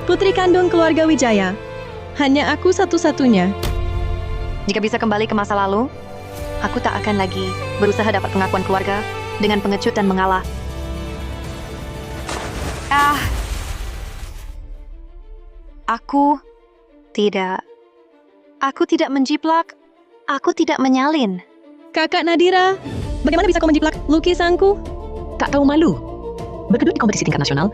putri kandung keluarga Wijaya. Hanya aku satu-satunya. Jika bisa kembali ke masa lalu, aku tak akan lagi berusaha dapat pengakuan keluarga dengan pengecut dan mengalah. Aku tidak menjiplak. Aku tidak menyalin. Kakak Nadira, bagaimana bisa kau menjiplak lukisanku? Tak tahu malu. Berkedut di kompetisi tingkat nasional,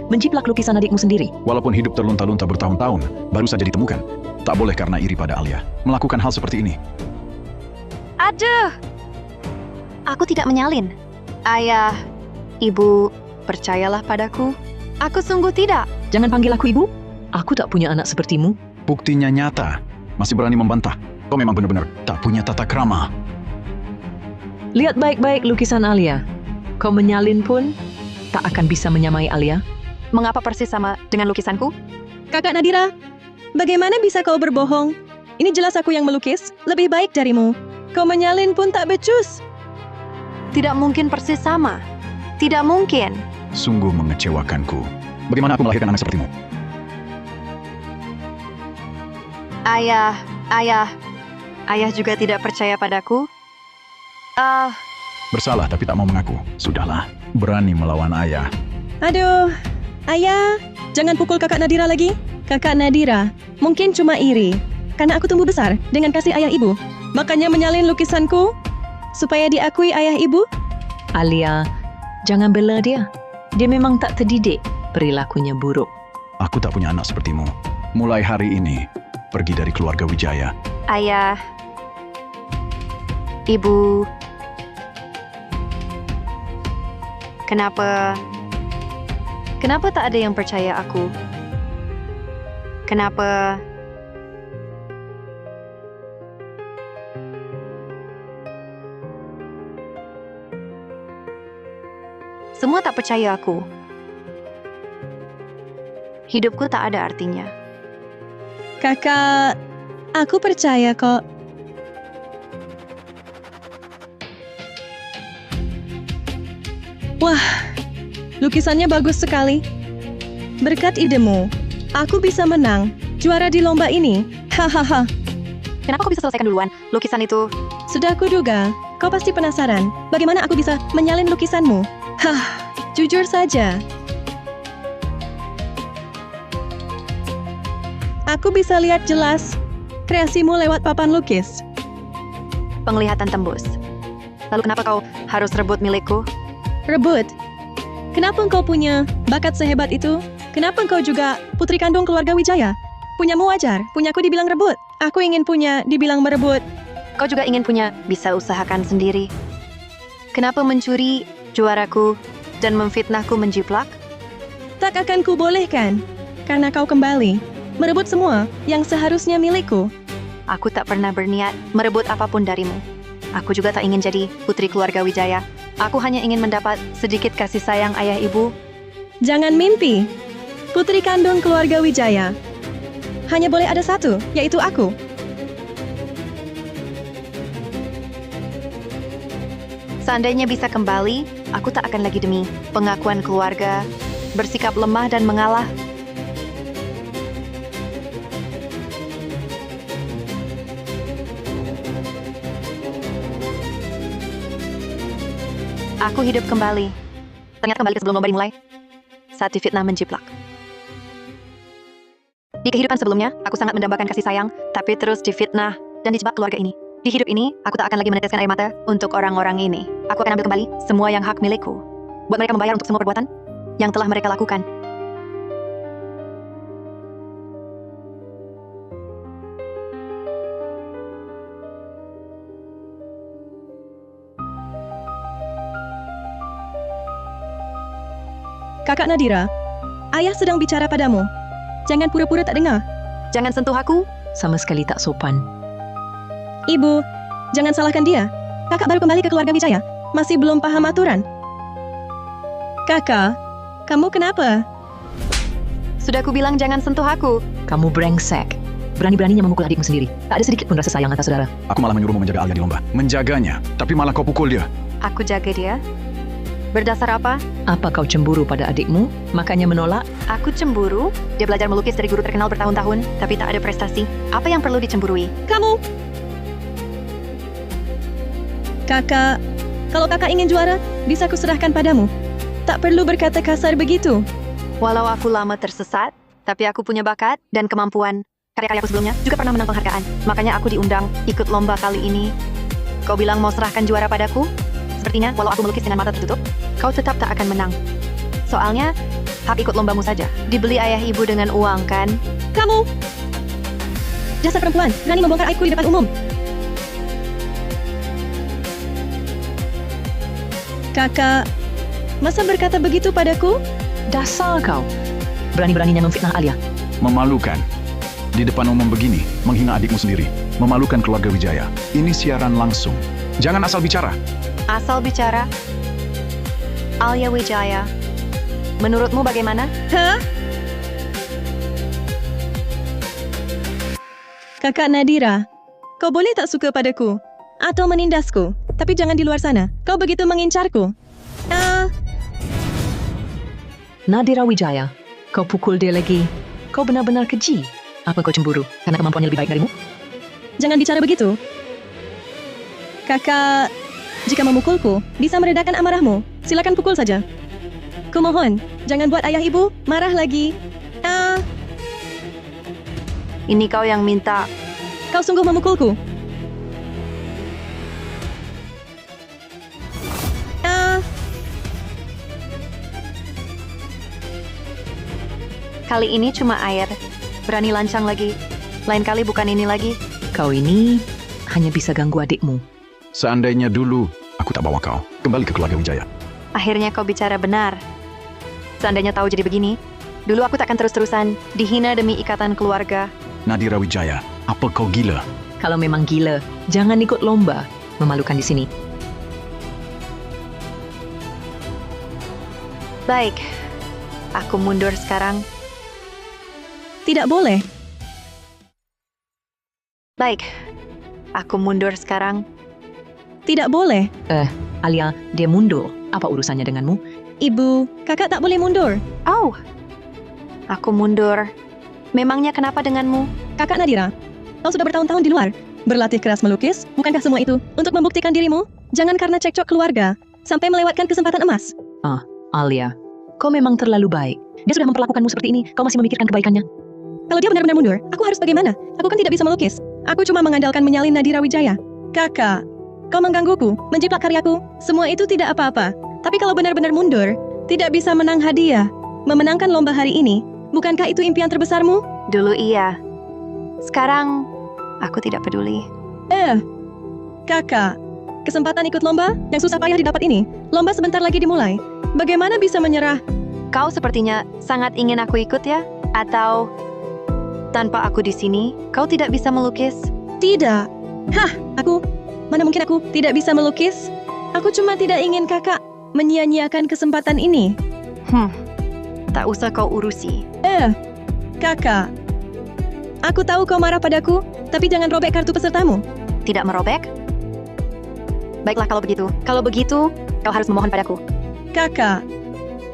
menjiplak lukisan adikmu sendiri. Walaupun hidup terlunta-lunta bertahun-tahun, baru saja ditemukan. Tak boleh karena iri pada Alia melakukan hal seperti ini. Aduh! Aku tidak menyalin. Ayah, ibu, percayalah padaku. Aku sungguh tidak. Jangan panggil aku ibu. Aku tak punya anak sepertimu. Buktinya nyata. Masih berani membantah. Kau memang benar-benar tak punya tata krama. Lihat baik-baik lukisan Alia. Kau menyalin pun tak akan bisa menyamai Alia. Mengapa persis sama dengan lukisanku? Kakak Nadira, bagaimana bisa kau berbohong? Ini jelas aku yang melukis, lebih baik darimu. Kau menyalin pun tak becus. Tidak mungkin persis sama. Tidak mungkin. Sungguh mengecewakanku. Bagaimana aku melahirkan anak sepertimu? Ayah juga tidak percaya padaku. Bersalah tapi tak mau mengaku. Sudahlah, berani melawan ayah. Aduh, ayah, jangan pukul kakak Nadira lagi. Kakak Nadira, mungkin cuma iri. Karena aku tumbuh besar dengan kasih ayah ibu. Makanya menyalin lukisanku, supaya diakui ayah ibu. Alia, jangan bela dia. Dia memang tak terdidik, perilakunya buruk. Aku tak punya anak sepertimu. Mulai hari ini, pergi dari keluarga Wijaya. Ayah, ibu, kenapa tak ada yang percaya aku? Kenapa? Semua tak percaya aku. Hidupku tak ada artinya. Kakak, aku percaya kok. Wah, lukisannya bagus sekali. Berkat idemu, aku bisa menang, juara di lomba ini. Hahaha. Kenapa kau bisa selesaikan duluan lukisan itu? Sudah kuduga, kau pasti penasaran bagaimana aku bisa menyalin lukisanmu. Hah, jujur saja. Aku bisa lihat jelas kreasimu lewat papan lukis. Penglihatan tembus. Lalu kenapa kau harus rebut milikku? Rebut? Kenapa engkau punya bakat sehebat itu? Kenapa engkau juga putri kandung keluarga Wijaya? Punyamu wajar, punyaku dibilang rebut. Aku ingin punya dibilang merebut. Kau juga ingin punya, bisa usahakan sendiri. Kenapa mencuri juaraku dan memfitnahku menjiplak? Tak akan kubolehkan, karena kau kembali merebut semua yang seharusnya milikku. Aku tak pernah berniat merebut apapun darimu. Aku juga tak ingin jadi putri keluarga Wijaya. Aku hanya ingin mendapat sedikit kasih sayang ayah ibu. Jangan mimpi. Putri kandung keluarga Wijaya hanya boleh ada satu, yaitu aku. Seandainya bisa kembali, aku tak akan lagi demi pengakuan keluarga bersikap lemah dan mengalah. Aku hidup kembali. Ternyata kembali ke sebelum lomba dimulai. Saat difitnah menjiplak. Di kehidupan sebelumnya, aku sangat mendambakan kasih sayang, tapi terus difitnah dan dijebak keluarga ini. Di hidup ini, aku tak akan lagi meneteskan air mata untuk orang-orang ini. Aku akan ambil kembali semua yang hak milikku. Buat mereka membayar untuk semua perbuatan yang telah mereka lakukan. Kakak Nadira, ayah sedang bicara padamu. Jangan pura-pura tak dengar. Jangan sentuh aku. Sama sekali tak sopan. Ibu, jangan salahkan dia. Kakak baru kembali ke keluarga Wijaya. Masih belum paham aturan. Kakak, kamu kenapa? Sudah ku bilang jangan sentuh aku. Kamu brengsek. Berani-beraninya memukul adikmu sendiri. Tak ada sedikit pun rasa sayang atas saudara. Aku malah menyuruhmu menjaga Alia di lomba. Menjaganya, tapi malah kau pukul dia. Aku jaga dia. Berdasar apa? Apa kau cemburu pada adikmu, makanya menolak? Aku cemburu. Dia belajar melukis dari guru terkenal bertahun-tahun, tapi tak ada prestasi. Apa yang perlu dicemburui? Kamu! Kakak, kalau kakak ingin juara, bisa kuserahkan padamu. Tak perlu berkata kasar begitu. Walau aku lama tersesat, tapi aku punya bakat dan kemampuan. Karya-karyaku sebelumnya juga pernah menang penghargaan. Makanya aku diundang ikut lomba kali ini. Kau bilang mau serahkan juara padaku? Sepertinya, walau aku melukis dengan mata tertutup, kau tetap tak akan menang. Soalnya, hak ikut lombamu saja. Dibeli ayah ibu dengan uang, kan? Kamu! Dasar perempuan, berani membongkar aibku di depan umum. Kakak, masa berkata begitu padaku? Dasar kau. Berani-beraninya memfitnah Alia. Memalukan. Di depan umum begini, menghina adikmu sendiri. Memalukan keluarga Wijaya. Ini siaran langsung. Jangan asal bicara. Asal bicara. Alia Wijaya. Menurutmu bagaimana? Hah? Kakak Nadira, kau boleh tak suka padaku? Atau menindasku? Tapi jangan di luar sana. Kau begitu mengincarku. Nadira Wijaya, kau pukul dia lagi. Kau benar-benar keji. Apa kau cemburu karena kemampuannya lebih baik darimu? Jangan bicara begitu. Kakak, jika memukulku, bisa meredakan amarahmu. Silakan pukul saja. Kumohon, jangan buat ayah ibu marah lagi. Ini kau yang minta. Kau sungguh memukulku. Kali ini cuma air. Berani lancang lagi. Lain kali bukan ini lagi. Kau ini hanya bisa ganggu adikmu. Seandainya dulu, aku tak bawa kau kembali ke keluarga Wijaya. Akhirnya kau bicara benar. Seandainya tahu jadi begini, dulu aku takkan terus-terusan dihina demi ikatan keluarga. Nadira Wijaya, apa kau gila? Kalau memang gila, jangan ikut lomba. Memalukan di sini. Baik, aku mundur sekarang. Tidak boleh. Baik, aku mundur sekarang. Tidak boleh. Alia, dia mundur. Apa urusannya denganmu? Ibu, kakak tak boleh mundur. Oh, aku mundur. Memangnya kenapa denganmu? Kakak Nadira, kau sudah bertahun-tahun di luar. Berlatih keras melukis, bukankah semua itu untuk membuktikan dirimu? Jangan karena cekcok keluarga, sampai melewatkan kesempatan emas. Alia, kau memang terlalu baik. Dia sudah memperlakukanmu seperti ini, kau masih memikirkan kebaikannya. Kalau dia benar-benar mundur, aku harus bagaimana? Aku kan tidak bisa melukis. Aku cuma mengandalkan menyalin Nadira Wijaya. Kakak, kau menggangguku, menjiplak karyaku. Semua itu tidak apa-apa. Tapi kalau benar-benar mundur, tidak bisa menang hadiah, memenangkan lomba hari ini, bukankah itu impian terbesarmu? Dulu iya. Sekarang, aku tidak peduli. Kakak, kesempatan ikut lomba yang susah payah didapat ini. Lomba sebentar lagi dimulai. Bagaimana bisa menyerah? Kau sepertinya sangat ingin aku ikut ya? Atau tanpa aku di sini, kau tidak bisa melukis? Tidak. Mana mungkin aku tidak bisa melukis? Aku cuma tidak ingin kakak menyia-nyiakan kesempatan ini. Tak usah kau urusi. Kakak. Aku tahu kau marah padaku, tapi jangan robek kartu pesertamu. Tidak merobek? Baiklah kalau begitu. Kalau begitu, kau harus memohon padaku. Kakak,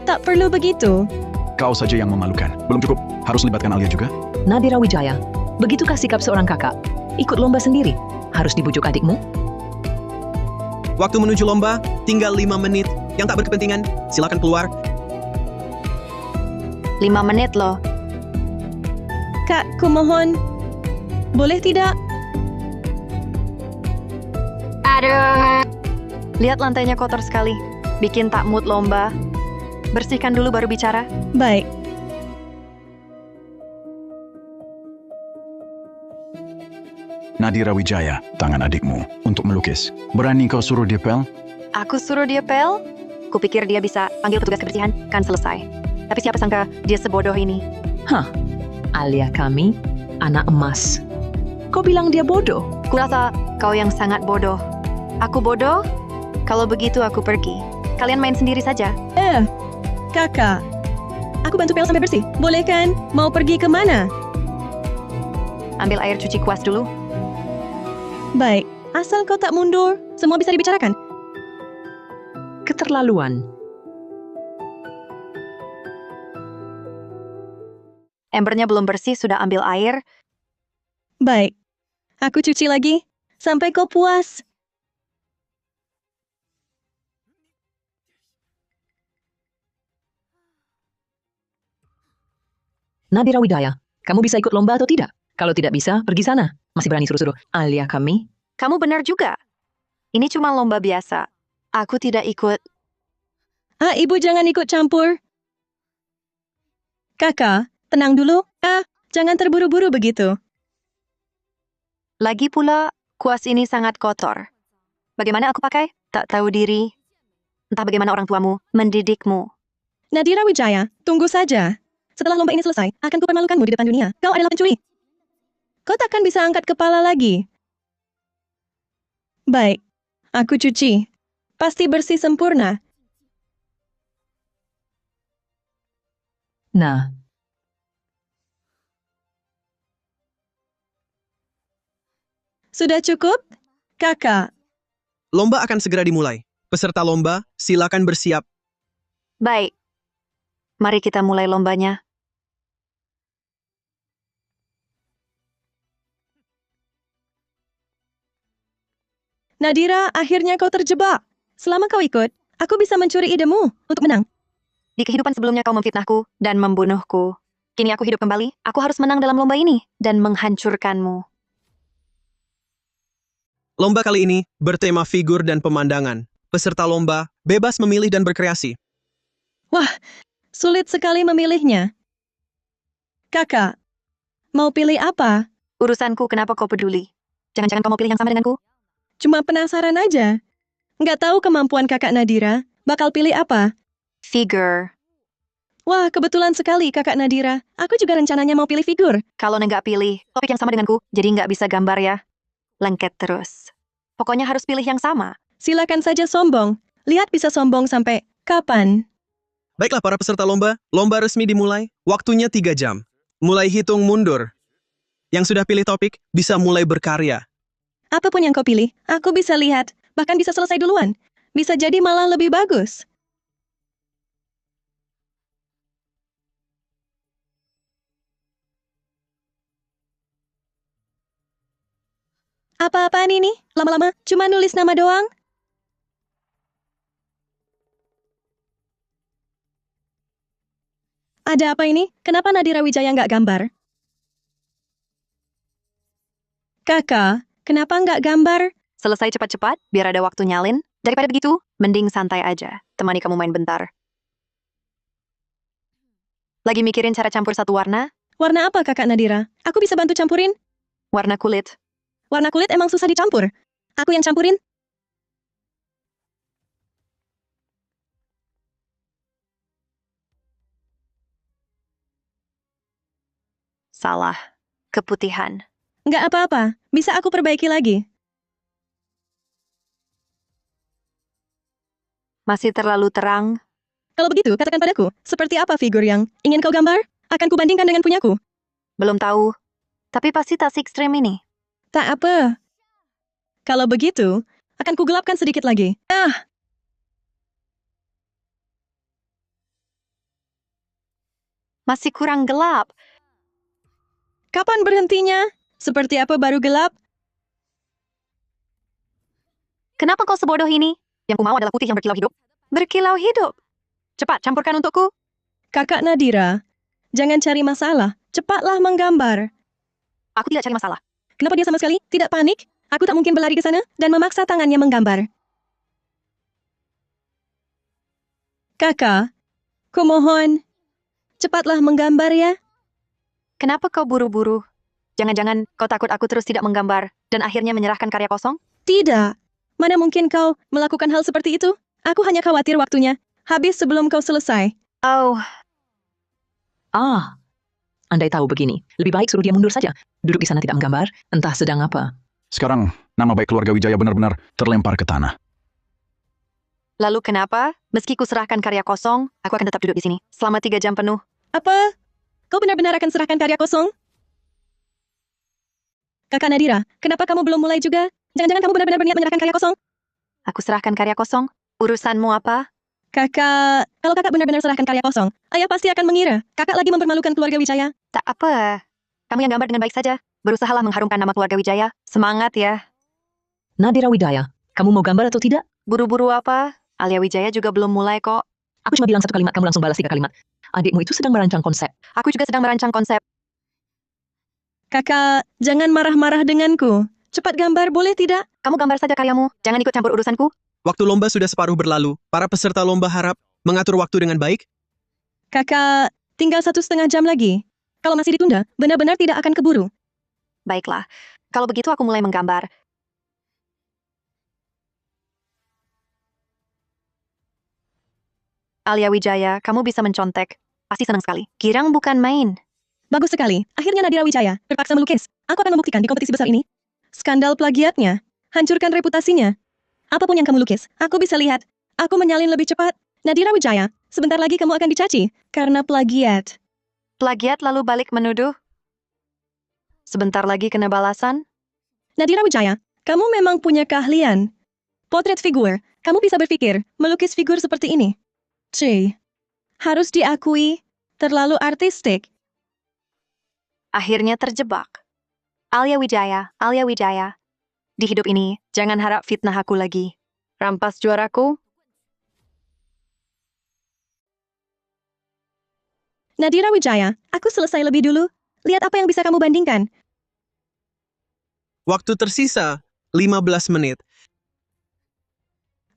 tak perlu begitu. Kau saja yang memalukan. Belum cukup, harus libatkan Alia juga. Nadira Wijaya, begitukah sikap seorang kakak? Ikut lomba sendiri? Harus dibujuk adikmu? Waktu menuju lomba, tinggal 5 menit. Yang tak berkepentingan, silakan keluar. 5 menit loh. Kak, kumohon. Boleh tidak? Aduh. Lihat lantainya kotor sekali. Bikin tak mood lomba. Bersihkan dulu baru bicara. Baik. Nadira Wijaya, tangan adikmu untuk melukis. Berani kau suruh dia pel? Aku suruh dia pel? Kupikir dia bisa panggil petugas kebersihan, kan selesai. Tapi siapa sangka dia sebodoh ini. Alia kami, anak emas. Kau bilang dia bodoh? Kurasa kau yang sangat bodoh. Aku bodoh? Kalau begitu aku pergi. Kalian main sendiri saja. Kakak. Aku bantu pel sampai bersih. Boleh kan? Mau pergi kemana? Ambil air cuci kuas dulu. Baik. Asal kau tak mundur, semua bisa dibicarakan. Keterlaluan. Embernya belum bersih, sudah ambil air. Baik. Aku cuci lagi. Sampai kau puas. Nadira Widaya, kamu bisa ikut lomba atau tidak? Kalau tidak bisa, pergi sana. Masih berani suruh-suruh Alia kami? Kamu benar juga. Ini cuma lomba biasa. Aku tidak ikut. Ibu jangan ikut campur. Kakak, tenang dulu. Jangan terburu-buru begitu. Lagi pula, kuas ini sangat kotor. Bagaimana aku pakai? Tak tahu diri. Entah bagaimana orang tuamu mendidikmu. Nadira Wijaya, tunggu saja. Setelah lomba ini selesai, akan kupermalukanmu di depan dunia. Kau adalah pencuri. Kau takkan bisa angkat kepala lagi. Baik, aku cuci. Pasti bersih sempurna. Nah, Sudah cukup? Kakak, Lomba akan segera dimulai. Peserta lomba, silakan bersiap. Baik. Mari kita mulai lombanya. Nadira, akhirnya kau terjebak. Selama kau ikut, aku bisa mencuri idemu untuk menang. Di kehidupan sebelumnya kau memfitnahku dan membunuhku. Kini aku hidup kembali. Aku harus menang dalam lomba ini dan menghancurkanmu. Lomba kali ini bertema figur dan pemandangan. Peserta lomba bebas memilih dan berkreasi. Sulit sekali memilihnya. Kakak, mau pilih apa? Urusanku, kenapa kau peduli? Jangan-jangan kau mau pilih yang sama denganku? Cuma penasaran aja. Nggak tahu kemampuan kakak Nadira. Bakal pilih apa? Figure. Wah, kebetulan sekali kakak Nadira. Aku juga rencananya mau pilih figur. Kalau nggak pilih topik yang sama denganku, jadi nggak bisa gambar ya. Lengket terus. Pokoknya harus pilih yang sama. Silakan saja sombong. Lihat bisa sombong sampai kapan? Baiklah para peserta lomba, lomba resmi dimulai. Waktunya 3 jam. Mulai hitung mundur. Yang sudah pilih topik bisa mulai berkarya. Apapun yang kau pilih, aku bisa lihat. Bahkan bisa selesai duluan. Bisa jadi malah lebih bagus. Apa-apaan ini? Lama-lama cuma nulis nama doang? Ada apa ini? Kenapa Nadira Wijaya nggak gambar? Kakak, kenapa nggak gambar? Selesai cepat-cepat, biar ada waktu nyalin. Daripada begitu, mending santai aja. Temani kamu main bentar. Lagi mikirin cara campur satu warna? Warna apa kakak Nadira? Aku bisa bantu campurin. Warna kulit. Warna kulit emang susah dicampur. Aku yang campurin. Salah. Keputihan. Nggak apa-apa, bisa aku perbaiki lagi. Masih terlalu terang. Kalau begitu, katakan padaku, seperti apa figur yang ingin kau gambar? Akan kubandingkan dengan punyaku. Belum tahu. Tapi pasti tak se-ekstrem ini. Tak apa. Kalau begitu, akan kugelapkan sedikit lagi. Masih kurang gelap. Kapan berhentinya? Seperti apa baru gelap? Kenapa kau sebodoh ini? Yang ku mau adalah putih yang berkilau hidup. Berkilau hidup. Cepat, campurkan untukku. Kakak Nadira, jangan cari masalah. Cepatlah menggambar. Aku tidak cari masalah. Kenapa dia sama sekali tidak panik? Aku tak mungkin berlari ke sana dan memaksa tangannya menggambar. Kakak, kumohon, cepatlah menggambar ya. Kenapa kau buru-buru? Jangan-jangan kau takut aku terus tidak menggambar dan akhirnya menyerahkan karya kosong? Tidak. Mana mungkin kau melakukan hal seperti itu? Aku hanya khawatir waktunya habis sebelum kau selesai. Oh, andai tahu begini. Lebih baik suruh dia mundur saja. Duduk di sana tidak menggambar, entah sedang apa. Sekarang, nama baik keluarga Wijaya benar-benar terlempar ke tanah. lalu kenapa? Meski ku serahkan karya kosong, aku akan tetap duduk di sini selama 3 jam penuh. Apa? Kau benar-benar akan serahkan karya kosong? Kakak Nadira, kenapa kamu belum mulai juga? Jangan-jangan kamu benar-benar berniat menyerahkan karya kosong? Aku serahkan karya kosong. Urusanmu apa? Kakak, kalau kakak benar-benar serahkan karya kosong, ayah pasti akan mengira kakak lagi mempermalukan keluarga Wijaya. Tak apa. Kamu yang gambar dengan baik saja. Berusahalah mengharumkan nama keluarga Wijaya. Semangat ya. Nadira Wijaya, kamu mau gambar atau tidak? Buru-buru apa? Alia Wijaya juga belum mulai kok. Aku cuma bilang 1 kalimat, kamu langsung balas 3 kalimat. Adikmu itu sedang merancang konsep. Aku juga sedang merancang konsep. Kakak, jangan marah-marah denganku. Cepat gambar, boleh tidak? Kamu gambar saja karyamu. Jangan ikut campur urusanku. Waktu lomba sudah separuh berlalu. Para peserta lomba harap mengatur waktu dengan baik. Kakak, tinggal 1,5 jam lagi. Kalau masih ditunda, benar-benar tidak akan keburu. Baiklah. Kalau begitu aku mulai menggambar. Alia Wijaya, kamu bisa mencontek. Pasti senang sekali. Girang bukan main. Bagus sekali. Akhirnya Nadira Wijaya terpaksa melukis. Aku akan membuktikan di kompetisi besar ini. Skandal plagiatnya. Hancurkan reputasinya. Apapun yang kamu lukis, aku bisa lihat. Aku menyalin lebih cepat. Nadira Wijaya, sebentar lagi kamu akan dicaci karena plagiat. Plagiat lalu balik menuduh. Sebentar lagi kena balasan. Nadira Wijaya, kamu memang punya keahlian. Potret figur, kamu bisa berpikir melukis figur seperti ini. Harus diakui, terlalu artistik. Akhirnya terjebak. Alia Wijaya. Di hidup ini, jangan harap fitnah aku lagi. Rampas juaraku. Nadira Wijaya, aku selesai lebih dulu. Lihat apa yang bisa kamu bandingkan. Waktu tersisa 15 menit.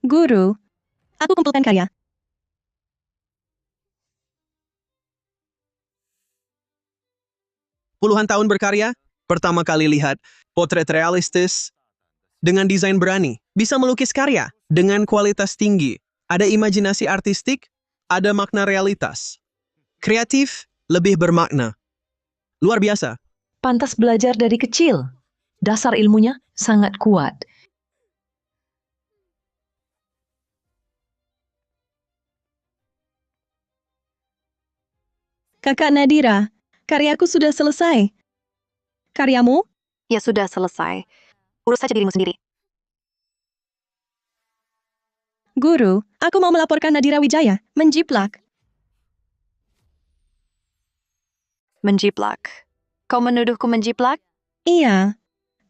Guru, aku kumpulkan karya. Puluhan tahun berkarya, pertama kali lihat potret realistis dengan desain berani. Bisa melukis karya dengan kualitas tinggi. Ada imajinasi artistik, ada makna realitas. Kreatif, lebih bermakna. Luar biasa. Pantas belajar dari kecil. Dasar ilmunya sangat kuat. Kakak Nadira, karyaku sudah selesai. Karyamu? Ya sudah selesai. Urus saja dirimu sendiri. Guru, aku mau melaporkan Nadira Wijaya menjiplak. Menjiplak. Kau menuduhku menjiplak? Iya,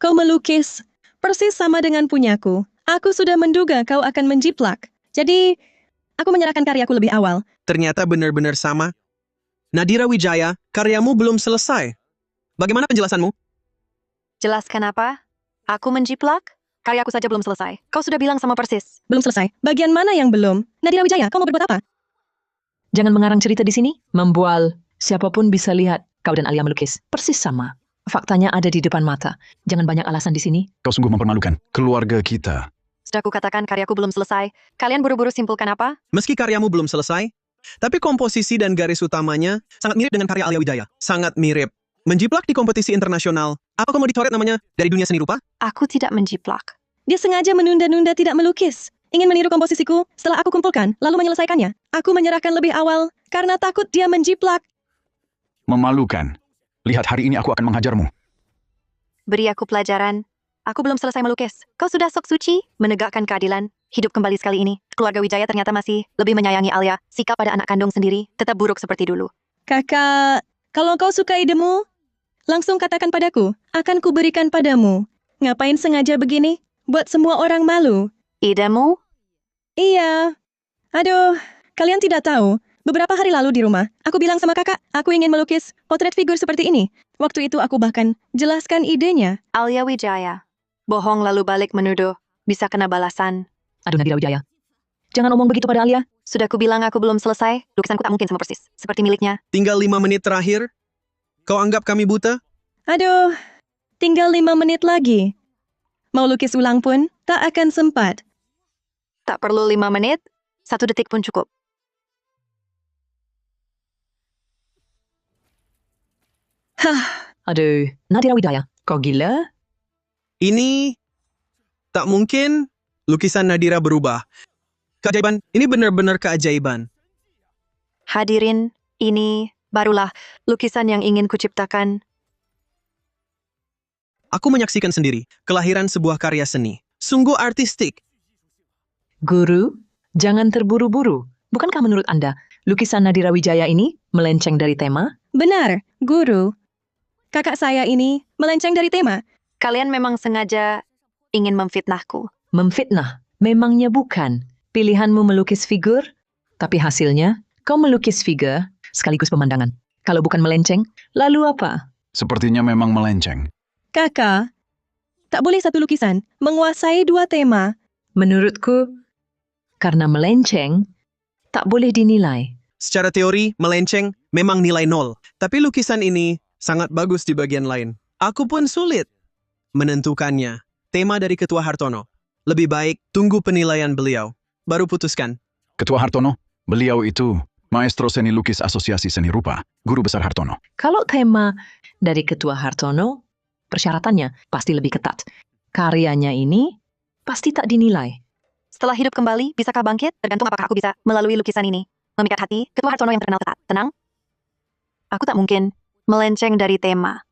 kau melukis persis sama dengan punyaku. Aku sudah menduga kau akan menjiplak. Jadi, aku menyerahkan karyaku lebih awal. Ternyata benar-benar sama. Nadira Wijaya, karyamu belum selesai. Bagaimana penjelasanmu? Jelaskan apa? Aku menjiplak? Karyaku saja belum selesai. Kau sudah bilang sama persis. Belum selesai. Bagian mana yang belum? Nadira Wijaya, kau mau berbuat apa? Jangan mengarang cerita di sini. Membual. Siapapun bisa lihat kau dan Alia melukis. Persis sama. Faktanya ada di depan mata. Jangan banyak alasan di sini. Kau sungguh mempermalukan keluarga kita. Sudah kukatakan karyaku belum selesai. Kalian buru-buru simpulkan apa? Meski karyamu belum selesai, tapi komposisi dan garis utamanya sangat mirip dengan karya Alia Wijaya. Sangat mirip. Menjiplak di kompetisi internasional. Apa kamu dicoret namanya dari dunia seni rupa? Aku tidak menjiplak. Dia sengaja menunda-nunda tidak melukis. Ingin meniru komposisiku setelah aku kumpulkan, lalu menyelesaikannya. Aku menyerahkan lebih awal karena takut dia menjiplak. Memalukan. Lihat, hari ini aku akan menghajarmu. Beri aku pelajaran. Aku belum selesai melukis. Kau sudah sok suci, menegakkan keadilan. Hidup kembali sekali ini. Keluarga Wijaya ternyata masih lebih menyayangi Alia. Sikap pada anak kandung sendiri tetap buruk seperti dulu. Kakak, kalau kau suka idemu, langsung katakan padaku. Akan kuberikan padamu. Ngapain sengaja begini? Buat semua orang malu. Idemu? Iya. Aduh, kalian tidak tahu. Beberapa hari lalu di rumah, aku bilang sama kakak, aku ingin melukis potret figur seperti ini. Waktu itu aku bahkan jelaskan idenya. Alia Wijaya. Bohong lalu balik menuduh. Bisa kena balasan. Aduh Nadira Wijaya. Jangan omong begitu pada Alia. Sudah kubilang aku belum selesai. Lukisanku tak mungkin sama persis. Seperti miliknya. Tinggal 5 menit terakhir. Kau anggap kami buta? Aduh, tinggal 5 menit lagi. Mau lukis ulang pun, tak akan sempat. Tak perlu 5 menit. 1 detik pun cukup. Aduh, Nadira Wijaya. Kau gila? Ini tak mungkin lukisan Nadira berubah. Keajaiban, ini benar-benar keajaiban. Hadirin, ini barulah lukisan yang ingin kuciptakan. Aku menyaksikan sendiri kelahiran sebuah karya seni. Sungguh artistik. Guru, jangan terburu-buru. Bukankah menurut Anda, lukisan Nadira Wijaya ini melenceng dari tema? Benar, guru. Kakak saya ini melenceng dari tema. Kalian memang sengaja ingin memfitnahku. Memfitnah? Memangnya bukan. Pilihanmu melukis figur, tapi hasilnya kau melukis figur sekaligus pemandangan. Kalau bukan melenceng, lalu apa? Sepertinya memang melenceng. Kakak, tak boleh satu lukisan menguasai dua tema. Menurutku, karena melenceng, tak boleh dinilai. Secara teori, melenceng memang nilai 0. Tapi lukisan ini sangat bagus di bagian lain. Aku pun sulit menentukannya. Tema dari Ketua Hartono. Lebih baik tunggu penilaian beliau. Baru putuskan. Ketua Hartono, beliau itu maestro seni lukis Asosiasi Seni Rupa, Guru Besar Hartono. Kalau tema dari Ketua Hartono, persyaratannya pasti lebih ketat. Karyanya ini pasti tak dinilai. Setelah hidup kembali, bisakah bangkit? Tergantung apakah aku bisa melalui lukisan ini. Memikat hati, Ketua Hartono yang terkenal ketat. Tenang. Aku tak mungkin melenceng dari tema.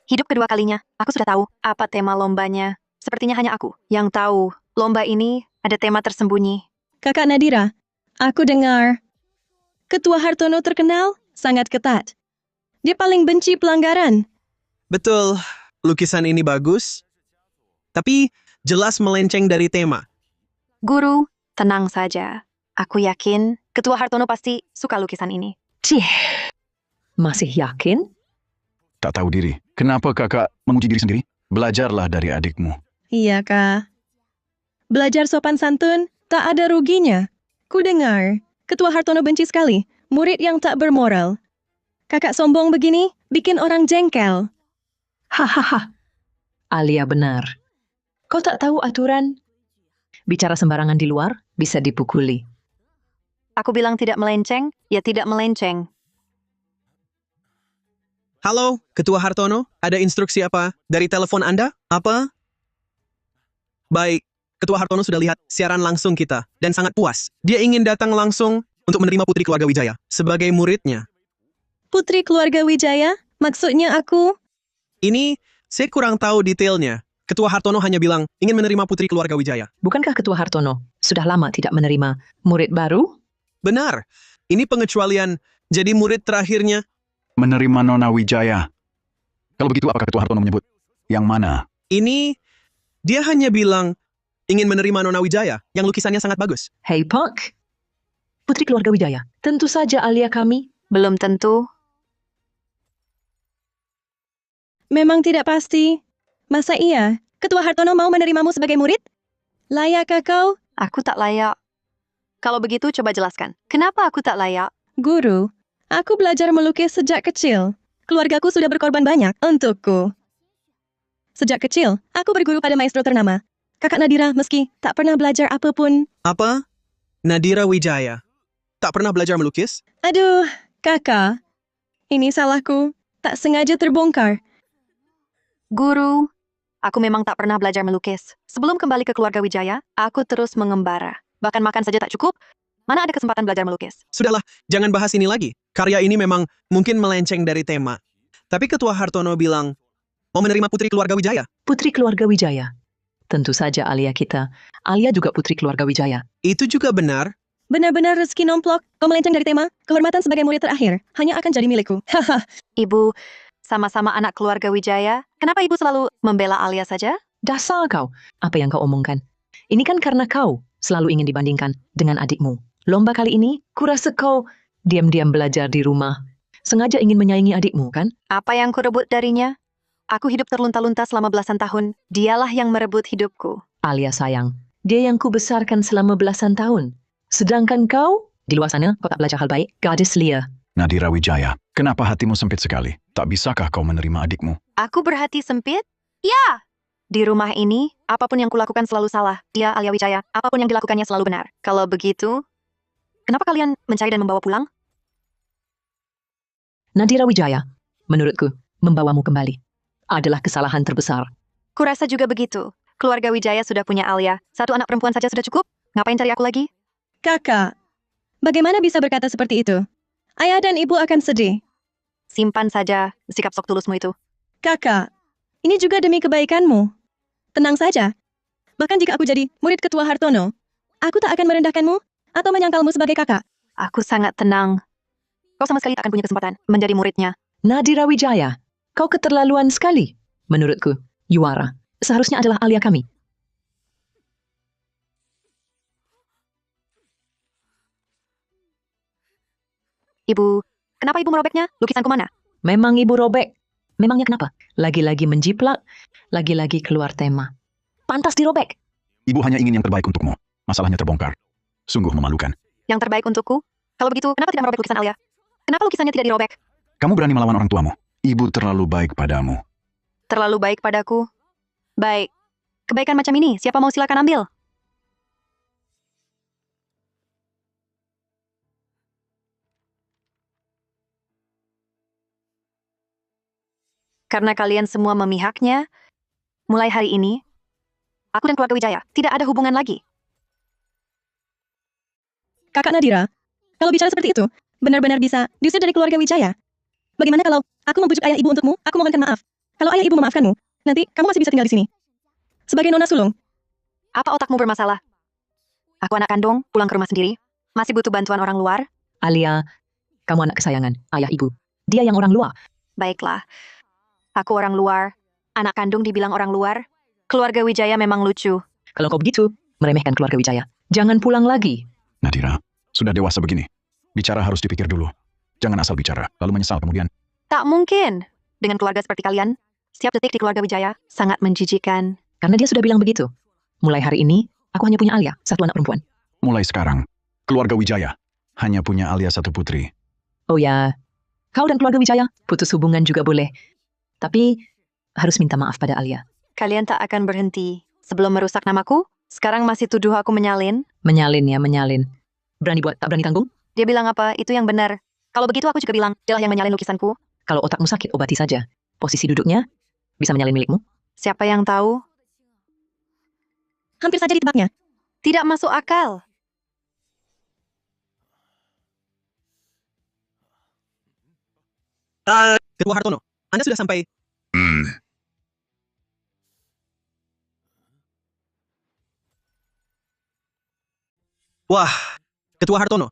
Hidup kedua kalinya, aku sudah tahu apa tema lombanya. Sepertinya hanya aku yang tahu lomba ini ada tema tersembunyi. Kakak Nadira, aku dengar Ketua Hartono terkenal sangat ketat. Dia paling benci pelanggaran. Betul, lukisan ini bagus. Tapi jelas melenceng dari tema. Guru, tenang saja. Aku yakin Ketua Hartono pasti suka lukisan ini. Cih, masih yakin? Tak tahu diri. Kenapa kakak menguji diri sendiri? Belajarlah dari adikmu. Iya, Kak. Belajar sopan santun tak ada ruginya. Ku dengar, Ketua Hartono benci sekali murid yang tak bermoral. Kakak sombong begini bikin orang jengkel. Hahaha. Alia benar. Kau tak tahu aturan? Bicara sembarangan di luar bisa dipukuli. Aku bilang tidak melenceng, ya tidak melenceng. Halo, Ketua Hartono, ada instruksi apa dari telepon Anda? Apa? Baik, Ketua Hartono sudah lihat siaran langsung kita dan sangat puas. Dia ingin datang langsung untuk menerima Putri Keluarga Wijaya sebagai muridnya. Putri Keluarga Wijaya? Maksudnya aku? Ini saya kurang tahu detailnya. Ketua Hartono hanya bilang ingin menerima Putri Keluarga Wijaya. Bukankah Ketua Hartono sudah lama tidak menerima murid baru? Benar, ini pengecualian. Jadi murid terakhirnya. Menerima Nona Wijaya. Kalau begitu, apakah Ketua Hartono menyebut yang mana? Ini dia hanya bilang ingin menerima Nona Wijaya yang lukisannya sangat bagus. Hei Pak, Putri Keluarga Wijaya, tentu saja Alia kami. Belum tentu. Memang tidak pasti. Masa iya? Ketua Hartono mau menerimamu sebagai murid? Layakkah kau? Aku tak layak. Kalau begitu, coba jelaskan. Kenapa aku tak layak? Guru, aku belajar melukis sejak kecil. Keluargaku sudah berkorban banyak untukku. Sejak kecil, aku berguru pada maestro ternama. Kakak Nadira meski tak pernah belajar apapun. Apa? Nadira Wijaya. Tak pernah belajar melukis? Aduh, kakak. Ini salahku. Tak sengaja terbongkar. Guru, aku memang tak pernah belajar melukis. Sebelum kembali ke keluarga Wijaya, aku terus mengembara. Bahkan makan saja tak cukup. Mana ada kesempatan belajar melukis? Sudahlah, jangan bahas ini lagi. Karya ini memang mungkin melenceng dari tema. Tapi Ketua Hartono bilang, mau menerima Putri Keluarga Wijaya. Putri Keluarga Wijaya. Tentu saja Alia kita. Alia juga Putri Keluarga Wijaya. Itu juga benar. Benar-benar rezeki nomplok. Kau melenceng dari tema. Kehormatan sebagai murid terakhir hanya akan jadi milikku. Haha. Ibu, sama-sama anak keluarga Wijaya. Kenapa ibu selalu membela Alia saja? Dasar kau. Apa yang kau omongkan? Ini kan karena kau selalu ingin dibandingkan dengan adikmu. Lomba kali ini, kurasa kau diam-diam belajar di rumah. Sengaja ingin menyaingi adikmu, kan? Apa yang kurebut darinya? Aku hidup terlunta-lunta selama belasan tahun. Dialah yang merebut hidupku. Alia sayang, dia yang kubesarkan selama belasan tahun. Sedangkan kau, di luar sana, kau tak belajar hal baik. Gadis Lia. Nadira Wijaya, kenapa hatimu sempit sekali? Tak bisakah kau menerima adikmu? Aku berhati sempit? Ya! Di rumah ini, apapun yang kulakukan selalu salah. Dia, Alia Wijaya, apapun yang dilakukannya selalu benar. Kalau begitu, kenapa kalian mencari dan membawa pulang? Nadira Wijaya, menurutku, membawamu kembali adalah kesalahan terbesar. Kurasa juga begitu. Keluarga Wijaya sudah punya Alia. Satu anak perempuan saja sudah cukup? Ngapain cari aku lagi? Kakak, bagaimana bisa berkata seperti itu? Ayah dan ibu akan sedih. Simpan saja sikap sok tulusmu itu. Kakak, ini juga demi kebaikanmu. Tenang saja. Bahkan jika aku jadi murid Ketua Hartono, aku tak akan merendahkanmu atau menyangkalmu sebagai kakak. Aku sangat tenang. kau sama sekali tak akan punya kesempatan menjadi muridnya. Nadira Wijaya, kau keterlaluan sekali. Menurutku, Yuara seharusnya adalah alia kami. Ibu, kenapa ibu merobeknya? Lukisanku mana? Memang ibu robek. Memangnya kenapa? Lagi-lagi menjiplak, lagi-lagi keluar tema. Pantas dirobek. Ibu hanya ingin yang terbaik untukmu. Masalahnya terbongkar. Sungguh memalukan. Yang terbaik untukku? Kalau begitu, kenapa tidak merobek lukisan Alia? Kenapa lukisannya tidak dirobek? Kamu berani melawan orang tuamu. Ibu terlalu baik padamu. Terlalu baik padaku. Baik. Kebaikan macam ini, siapa mau silakan ambil? Karena kalian semua memihaknya, mulai hari ini, aku dan keluarga Wijaya tidak ada hubungan lagi. Kakak Nadira, kalau bicara seperti itu, benar-benar bisa diusir dari keluarga Wijaya. Bagaimana kalau aku membujuk ayah ibu untukmu, aku mohonkan maaf. Kalau ayah ibu memaafkanmu, nanti kamu masih bisa tinggal di sini. Sebagai nona sulung, Apa otakmu bermasalah? Aku anak kandung, pulang ke rumah sendiri. Masih butuh bantuan orang luar? Alia, kamu anak kesayangan, ayah ibu. Dia yang orang luar. Baiklah. Aku orang luar. Anak kandung dibilang orang luar. Keluarga Wijaya memang lucu. Kalau kau begitu, meremehkan keluarga Wijaya. Jangan pulang lagi. Nadira, sudah dewasa begini. Bicara harus dipikir dulu. Jangan asal bicara, lalu menyesal kemudian. Tak mungkin. Dengan keluarga seperti kalian, setiap detik di keluarga Wijaya sangat menjijikan. Karena dia sudah bilang begitu. Mulai hari ini, aku hanya punya Alia, satu anak perempuan. Mulai sekarang, keluarga Wijaya hanya punya Alia satu putri. Oh ya, kau dan keluarga Wijaya putus hubungan juga boleh. Tapi, harus minta maaf pada Alia. Kalian tak akan berhenti. Sebelum merusak namaku, sekarang masih tuduh aku menyalin. Menyalin ya, menyalin. Berani buat, tak berani tanggung? Dia bilang apa, itu yang benar. Kalau begitu aku juga bilang, dialah yang menyalin lukisanku. Kalau otakmu sakit, obati saja. Posisi duduknya bisa menyalin milikmu. Siapa yang tahu? hampir saja ditebaknya. Tidak masuk akal. Ketua Hartono, Anda sudah sampai. Wah, Ketua Hartono,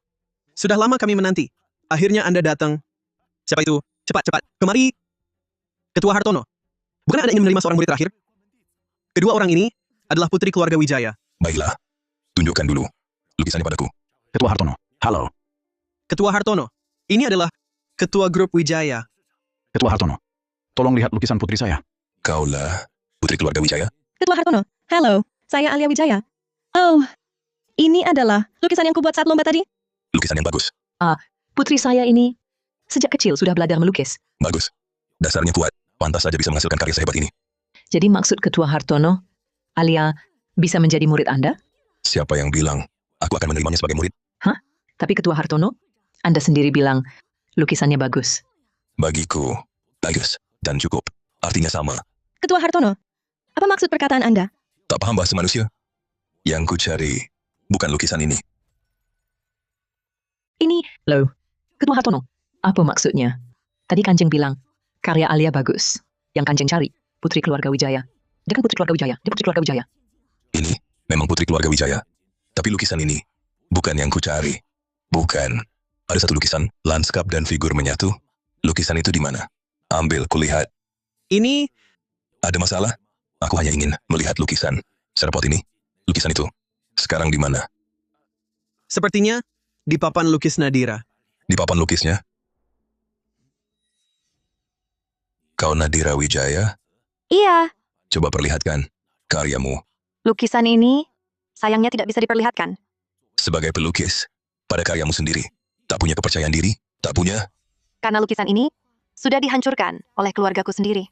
sudah lama kami menanti. Akhirnya Anda datang. Siapa itu? Cepat, cepat. Kemari. Ketua Hartono, bukan Anda ingin menerima seorang murid terakhir? Kedua orang ini adalah putri keluarga Wijaya. Baiklah, tunjukkan dulu lukisannya padaku. Ketua Hartono, halo. Ketua Hartono, ini adalah Ketua Grup Wijaya. Ketua Hartono, tolong lihat lukisan putri saya. Kaulah putri keluarga Wijaya. Ketua Hartono, halo, saya Alia Wijaya. Oh, ini adalah lukisan yang kubuat saat lomba tadi. Lukisan yang bagus. Putri saya ini sejak kecil sudah belajar melukis. Bagus. Dasarnya kuat. Pantas saja bisa menghasilkan karya sehebat ini. Jadi maksud Ketua Hartono, Alia bisa menjadi murid Anda? Siapa yang bilang aku akan menerimanya sebagai murid? Tapi Ketua Hartono, Anda sendiri bilang lukisannya bagus. Bagiku, bagus dan cukup. Artinya sama. Ketua Hartono, apa maksud perkataan Anda? Tak paham bahasa manusia? Yang ku cari bukan lukisan ini. Ini, loh, Ketua Hartono, apa maksudnya? Tadi Kanjeng bilang, karya Alia bagus. Yang Kanjeng cari, putri keluarga Wijaya. Dia kan putri keluarga Wijaya, dia putri keluarga Wijaya. Ini memang putri keluarga Wijaya. Tapi lukisan ini bukan yang ku cari. Bukan. Ada satu lukisan, lanskap dan figur menyatu. Lukisan itu di mana? Ambil, kulihat. Ini Ada masalah? Aku hanya ingin melihat lukisan. Serpot ini, lukisan itu. Sekarang di mana? sepertinya di papan lukis Nadira. Di papan lukisnya? Kau Nadira Wijaya? Iya, Coba perlihatkan karyamu. lukisan ini sayangnya tidak bisa diperlihatkan. Sebagai pelukis, pada karyamu sendiri, tak punya kepercayaan diri? Tak punya? Karena lukisan ini sudah dihancurkan oleh keluargaku sendiri.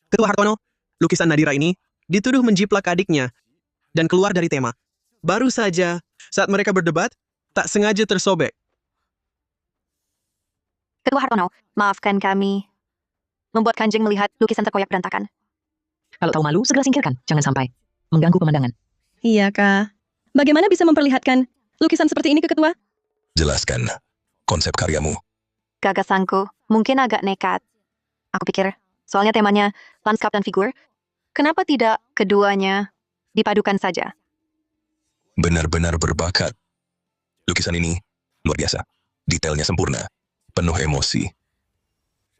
Ketua Hartono, lukisan Nadira ini dituduh menjiplak adiknya dan keluar dari tema. Baru saja saat mereka berdebat, tak sengaja tersobek. Ketua Hartono, maafkan kami. Membuat Kanjeng melihat lukisan terkoyak berantakan. Kalau tahu malu, segera singkirkan. Jangan sampai mengganggu pemandangan. Iya, Kak. Bagaimana bisa memperlihatkan lukisan seperti ini ke ketua? Jelaskan konsep karyamu. Gagasanku mungkin agak nekat. Aku pikir, soalnya temanya lanskap dan figur, kenapa tidak keduanya dipadukan saja? Benar-benar berbakat. Lukisan ini luar biasa. Detailnya sempurna. Penuh emosi.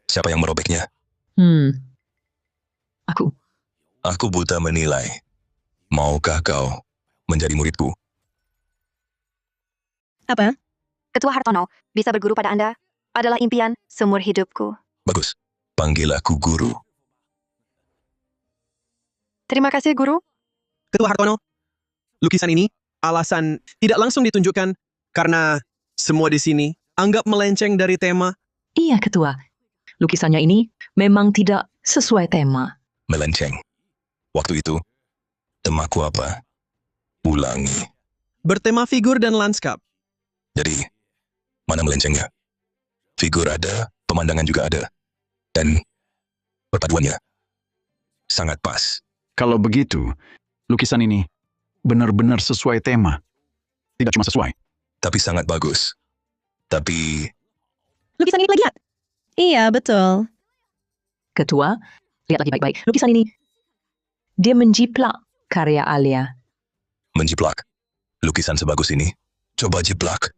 Siapa yang merobeknya? Aku. Aku buta menilai. Maukah kau menjadi muridku? Apa? Ketua Hartono, bisa berguru pada Anda adalah impian seumur hidupku. Bagus. Panggil aku guru. Terima kasih, Guru. Ketua Hartono, lukisan ini alasan tidak langsung ditunjukkan karena semua di sini anggap melenceng dari tema. Iya, Ketua. Lukisannya ini memang tidak sesuai tema. Melenceng. Waktu itu, temaku apa? Ulangi. Bertema figur dan lanskap. Jadi, mana melencengnya? Figur ada, pemandangan juga ada. Dan perpaduannya sangat pas. Kalau begitu, lukisan ini benar-benar sesuai tema. Tidak cuma sesuai. Tapi sangat bagus. Tapi Lukisan ini plagiat. Iya, betul. Ketua, lihat lagi baik-baik. Lukisan ini, dia menjiplak karya Alia. menjiplak. Lukisan sebagus ini, coba jiplak.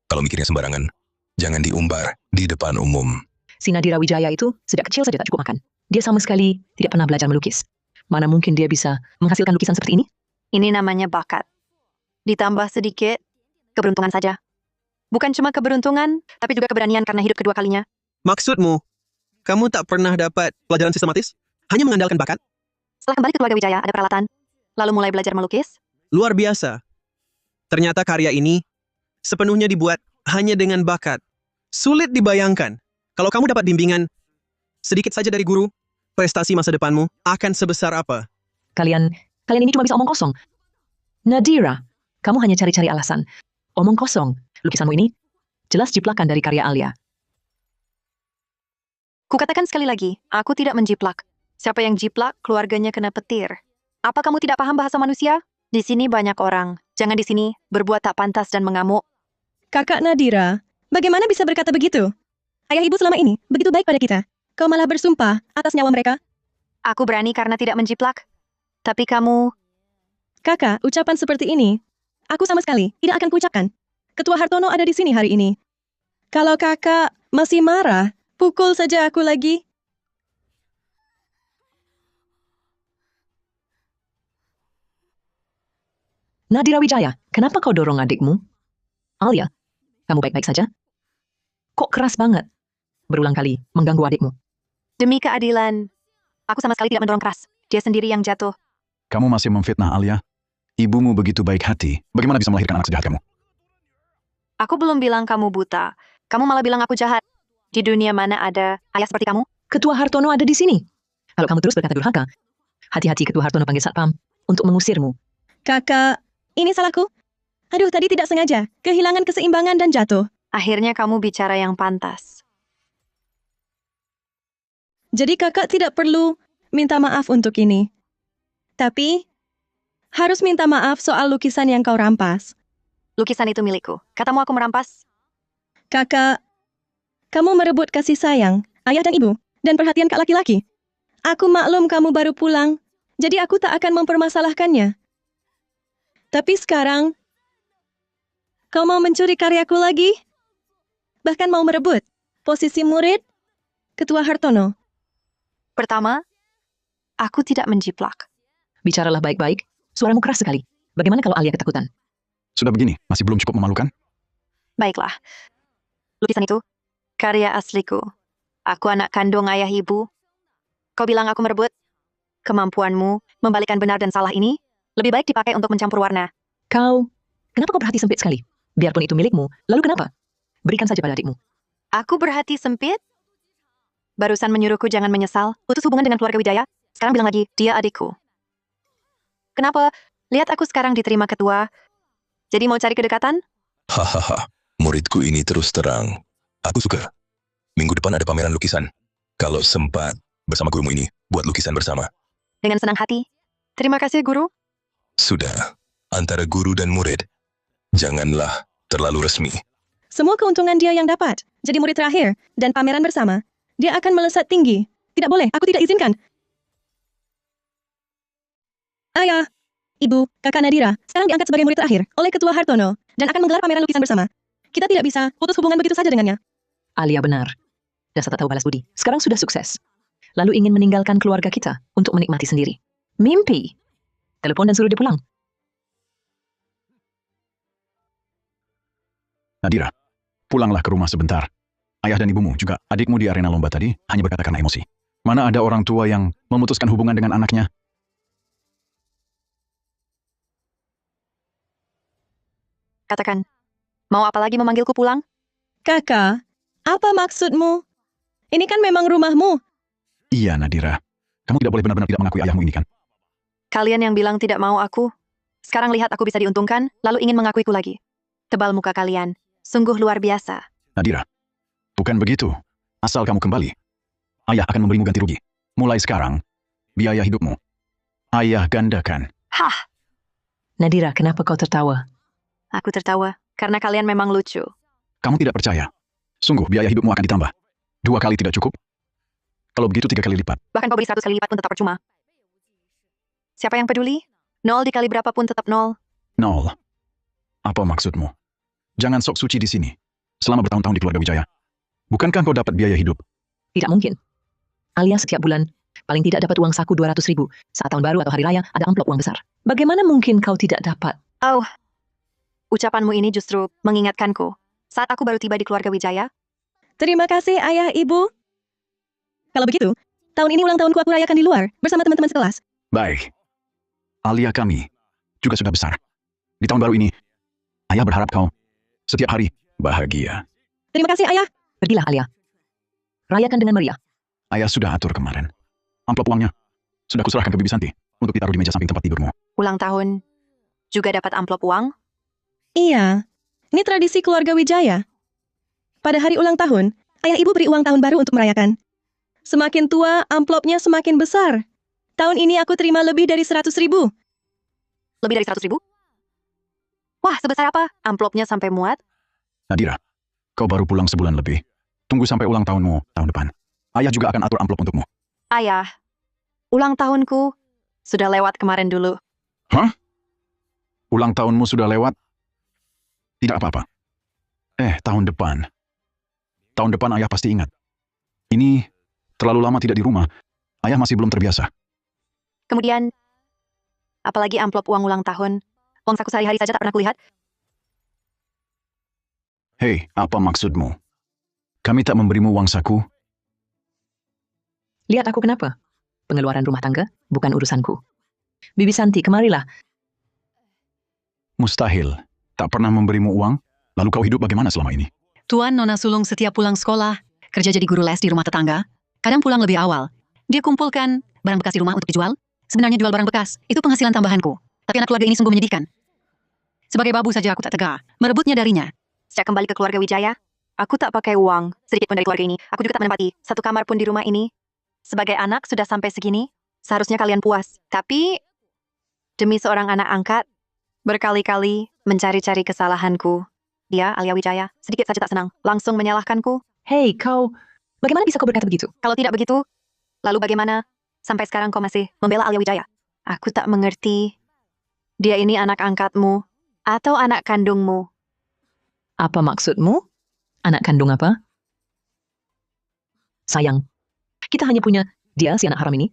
Kalau mikirnya sembarangan, jangan diumbar di depan umum. Si Nadira Wijaya itu sejak kecil saja tak cukup makan. Dia sama sekali tidak pernah belajar melukis. Mana mungkin dia bisa menghasilkan lukisan seperti ini? Ini namanya bakat. Ditambah sedikit, keberuntungan saja. Bukan cuma keberuntungan, tapi juga keberanian karena hidup kedua kalinya. Maksudmu, kamu tak pernah dapat pelajaran sistematis? Hanya mengandalkan bakat? Setelah kembali ke keluarga Wijaya, ada peralatan. Lalu mulai belajar melukis. Luar biasa. Ternyata karya ini sepenuhnya dibuat hanya dengan bakat. Sulit dibayangkan. Kalau kamu dapat bimbingan sedikit saja dari guru, prestasi masa depanmu akan sebesar apa? Kalian ini cuma bisa omong kosong. Nadira, kamu hanya cari-cari alasan. Omong kosong. Lukisanmu ini jelas jiplakan dari karya Alia. Kukatakan sekali lagi, aku tidak menjiplak. Siapa yang jiplak, keluarganya kena petir. Apa kamu tidak paham bahasa manusia? Di sini banyak orang. Jangan di sini berbuat tak pantas dan mengamuk. Kakak Nadira, bagaimana bisa berkata begitu? Ayah ibu selama ini begitu baik pada kita. Kau malah bersumpah atas nyawa mereka. Aku berani karena tidak menjiplak. Tapi kamu, Kakak, ucapan seperti ini, aku sama sekali tidak akan kuucapkan. Ketua Hartono ada di sini hari ini. Kalau kakak masih marah, pukul saja aku lagi. Nadira Wijaya, kenapa kau dorong adikmu? Alia, kamu baik-baik saja? Kok keras banget? Berulang kali mengganggu adikmu. demi keadilan, aku sama sekali tidak mendorong keras. Dia sendiri yang jatuh. Kamu masih memfitnah Alia? Ibumu begitu baik hati. Bagaimana bisa melahirkan anak sejahat kamu? Aku belum bilang kamu buta. Kamu malah bilang aku jahat. Di dunia mana ada ayah seperti kamu? Ketua Hartono ada di sini. Kalau kamu terus berkata durhaka, hati-hati Ketua Hartono panggil satpam untuk mengusirmu. Kakak, ini salahku. Aduh, tadi tidak sengaja. Kehilangan keseimbangan dan jatuh. Akhirnya kamu bicara yang pantas. Jadi kakak tidak perlu minta maaf untuk ini. Tapi, harus minta maaf soal lukisan yang kau rampas. Lukisan itu milikku. Katamu aku merampas? Kakak, kamu merebut kasih sayang, ayah dan ibu, dan perhatian kak laki-laki. Aku maklum kamu baru pulang, jadi aku tak akan mempermasalahkannya. Tapi sekarang, kau mau mencuri karyaku lagi? Bahkan mau merebut posisi murid Ketua Hartono. Pertama, aku tidak menjiplak. Bicaralah baik-baik, suaramu keras sekali. Bagaimana kalau Alia ketakutan? Sudah begini, masih belum cukup memalukan? Baiklah. Lukisan itu, karya asliku. Aku anak kandung ayah ibu. Kau bilang aku merebut? Kemampuanmu membalikkan benar dan salah ini lebih baik dipakai untuk mencampur warna. Kenapa kau berhati sempit sekali? Biarpun itu milikmu, lalu kenapa? Berikan saja pada adikmu. Aku berhati sempit? Barusan menyuruhku jangan menyesal, putus hubungan dengan keluarga Wijaya. Sekarang bilang lagi, dia adikku. Kenapa? Lihat aku sekarang diterima ketua. Jadi mau cari kedekatan? Hahaha, muridku ini terus terang. Aku suka. Minggu depan ada pameran lukisan. Kalau sempat, bersama gurumu ini, buat lukisan bersama. Dengan senang hati. Terima kasih, Guru. Sudah, antara guru dan murid. Janganlah terlalu resmi. Semua keuntungan dia yang dapat. Jadi murid terakhir dan pameran bersama. Dia akan melesat tinggi. Tidak boleh, aku tidak izinkan. Ayah, Ibu, kakak Nadira, sekarang diangkat sebagai murid terakhir oleh Ketua Hartono dan akan menggelar pameran lukisan bersama. Kita tidak bisa putus hubungan begitu saja dengannya. Alia benar. Dasar tak tahu balas budi. Sekarang sudah sukses. Lalu ingin meninggalkan keluarga kita untuk menikmati sendiri. Mimpi. Telepon dan suruh dia pulang. Nadira, pulanglah ke rumah sebentar. Ayah dan ibumu, juga adikmu di arena lomba tadi, hanya berkata karena emosi. Mana ada orang tua yang memutuskan hubungan dengan anaknya? Katakan, mau apa lagi memanggilku pulang? Kakak, apa maksudmu? Ini kan memang rumahmu. Iya, Nadira. Kamu tidak boleh benar-benar tidak mengakui ayahmu ini kan? Kalian yang bilang tidak mau aku, sekarang lihat aku bisa diuntungkan, lalu ingin mengakuiku lagi. Tebal muka kalian, sungguh luar biasa. Nadira, bukan begitu. Asal kamu kembali, ayah akan memberimu ganti rugi. Mulai sekarang, biaya hidupmu, ayah gandakan. Hah, Nadira, kenapa kau tertawa? aku tertawa, karena kalian memang lucu. Kamu tidak percaya. Sungguh, biaya hidupmu akan ditambah. 2 kali tidak cukup? Kalau begitu 3 kali lipat. Bahkan kau beri 100 kali lipat pun tetap percuma. Siapa yang peduli? 0 dikali berapapun tetap 0. 0. Apa maksudmu? Jangan sok suci di sini. Selama bertahun-tahun di keluarga Wijaya. Bukankah kau dapat biaya hidup? Tidak mungkin. Alia setiap bulan paling tidak dapat uang saku 200.000. Saat tahun baru atau hari raya ada amplop uang besar. Bagaimana mungkin kau tidak dapat? Oh, ucapanmu ini justru mengingatkanku. Saat aku baru tiba di keluarga Wijaya, Terima kasih ayah ibu. Kalau begitu, tahun ini ulang tahunku aku rayakan di luar bersama teman-teman sekelas. Baik. Alia kami juga sudah besar. Di tahun baru ini, ayah berharap kau setiap hari bahagia. Terima kasih ayah. Pergilah Alia. Rayakan dengan meriah. Ayah sudah atur kemarin. Amplop uangnya sudah kuserahkan ke Bibi Santi untuk ditaruh di meja samping tempat tidurmu. ulang tahun juga dapat amplop uang. Iya, ini tradisi keluarga Wijaya. Pada hari ulang tahun, ayah ibu beri uang tahun baru untuk merayakan. Semakin tua, amplopnya semakin besar. Tahun ini aku terima lebih dari 100.000. Lebih dari 100.000? Wah, sebesar apa? Amplopnya sampai muat. Nadira, kau baru pulang sebulan lebih. Tunggu sampai ulang tahunmu tahun depan. Ayah juga akan atur amplop untukmu. Ayah, ulang tahunku sudah lewat kemarin dulu. Hah? Ulang tahunmu sudah lewat? Tidak apa-apa. Tahun depan. Tahun depan ayah pasti ingat. Ini terlalu lama tidak di rumah. Ayah masih belum terbiasa. Kemudian, apalagi amplop uang ulang tahun. Uang saku sehari-hari saja tak pernah kulihat. Hei, apa maksudmu? Kami tak memberimu uang saku? Lihat aku kenapa? Pengeluaran rumah tangga bukan urusanku. Bibi Santi, kemarilah. Mustahil. Tak pernah memberimu uang? Lalu kau hidup bagaimana selama ini? Tuan Nona Sulung setiap pulang sekolah, kerja jadi guru les di rumah tetangga, kadang pulang lebih awal. Dia kumpulkan barang bekas di rumah untuk dijual. Sebenarnya jual barang bekas, itu penghasilan tambahanku. Tapi anak keluarga ini sungguh menyedihkan. Sebagai babu saja aku tak tega, merebutnya darinya. Sejak kembali ke keluarga Wijaya, aku tak pakai uang sedikit pun dari keluarga ini. Aku juga tak menempati satu kamar pun di rumah ini. Sebagai anak sudah sampai segini, seharusnya kalian puas. Tapi, demi seorang anak angkat, berkali-kali mencari-cari kesalahanku. Dia, Alia Wijaya, sedikit saja tak senang, langsung menyalahkanku. Hei, kau... Bagaimana bisa kau berkata begitu? Kalau tidak begitu, lalu bagaimana? Sampai sekarang kau masih membela Alia Wijaya. Aku tak mengerti. Dia ini anak angkatmu atau anak kandungmu. Apa maksudmu? Anak kandung apa? Sayang, kita hanya punya dia, si anak haram ini.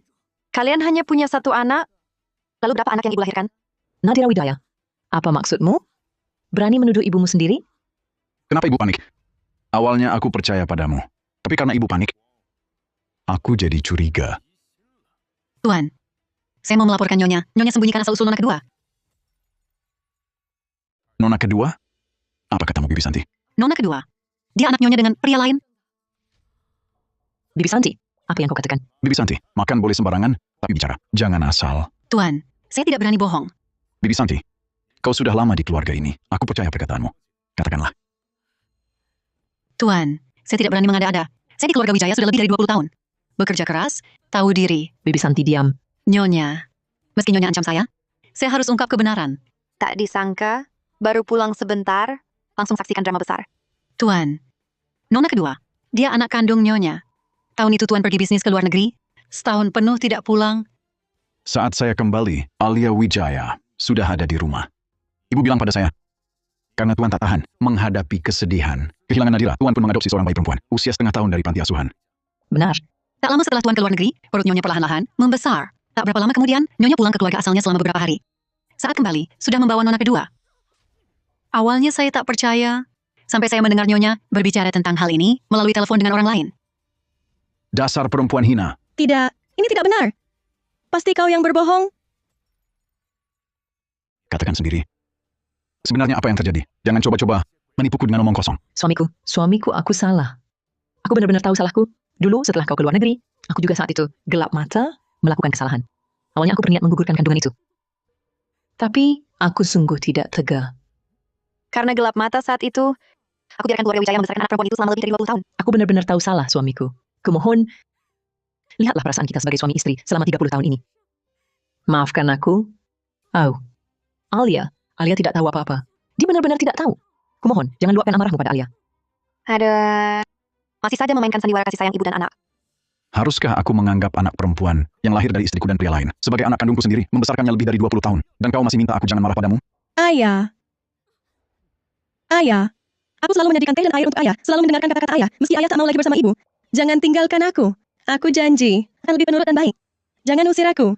Kalian hanya punya satu anak? Lalu berapa anak yang ibu lahirkan? Nadira Wijaya. Apa maksudmu? Berani menuduh ibumu sendiri? Kenapa ibu panik? Awalnya aku percaya padamu. Tapi karena ibu panik, aku jadi curiga. Tuan, saya mau melaporkan Nyonya. Nyonya sembunyikan asal-usul Nona kedua. Nona kedua? Apa katamu, Bibi Santi? Nona kedua, dia anak Nyonya dengan pria lain. Bibi Santi, apa yang kau katakan? Bibi Santi, makan boleh sembarangan, tapi bicara. Jangan asal. Tuan, saya tidak berani bohong. Bibi Santi, kau sudah lama di keluarga ini. Aku percaya perkataanmu. Katakanlah. Tuan, saya tidak berani mengada-ada. Saya di keluarga Wijaya sudah lebih dari 20 tahun. Bekerja keras, tahu diri. Bibi Santi diam. Nyonya, meski Nyonya ancam saya harus ungkap kebenaran. Tak disangka, baru pulang sebentar, langsung saksikan drama besar. Tuan, Nona kedua, dia anak kandung Nyonya. Tahun itu Tuan pergi bisnis ke luar negeri, setahun penuh tidak pulang. Saat saya kembali, Alia Wijaya sudah ada di rumah. Ibu bilang pada saya, karena Tuan tak tahan menghadapi kesedihan kehilangan Nadira, Tuan pun mengadopsi seorang bayi perempuan usia setengah tahun dari panti asuhan. Benar. Tak lama setelah Tuan ke luar negeri, perut Nyonya perlahan-lahan membesar. Tak berapa lama kemudian, Nyonya pulang ke keluarga asalnya selama beberapa hari. Saat kembali, sudah membawa nona kedua. Awalnya saya tak percaya, sampai saya mendengar Nyonya berbicara tentang hal ini melalui telepon dengan orang lain. Dasar perempuan hina. Tidak, ini tidak benar. Pasti kau yang berbohong. Katakan sendiri. Sebenarnya apa yang terjadi? Jangan coba-coba menipuku dengan omong kosong. Suamiku, aku salah. Aku benar-benar tahu salahku. Dulu setelah kau ke luar negeri, aku juga saat itu gelap mata melakukan kesalahan. Awalnya aku berniat menggugurkan kandungan itu. Tapi aku sungguh tidak tega. Karena gelap mata saat itu, aku biarkan keluarga Wijaya membesarkan anak perempuan itu selama lebih dari 20 tahun. Aku benar-benar tahu salah suamiku. Kumohon, lihatlah perasaan kita sebagai suami istri selama 30 tahun ini. Maafkan aku. Oh, Alia tidak tahu apa-apa. Dia benar-benar tidak tahu. Kumohon, jangan luapkan amarahmu pada Alia. Ada... Masih saja memainkan sandiwara kasih sayang ibu dan anak. Haruskah aku menganggap anak perempuan yang lahir dari istriku dan pria lain sebagai anak kandungku sendiri, membesarkannya lebih dari 20 tahun, dan kau masih minta aku jangan marah padamu? Ayah. Aku selalu menjadikan teh dan air untuk ayah, selalu mendengarkan kata-kata ayah, meski ayah tak mau lagi bersama ibu. Jangan tinggalkan aku. Aku janji, akan lebih penurut dan baik. Jangan usir aku.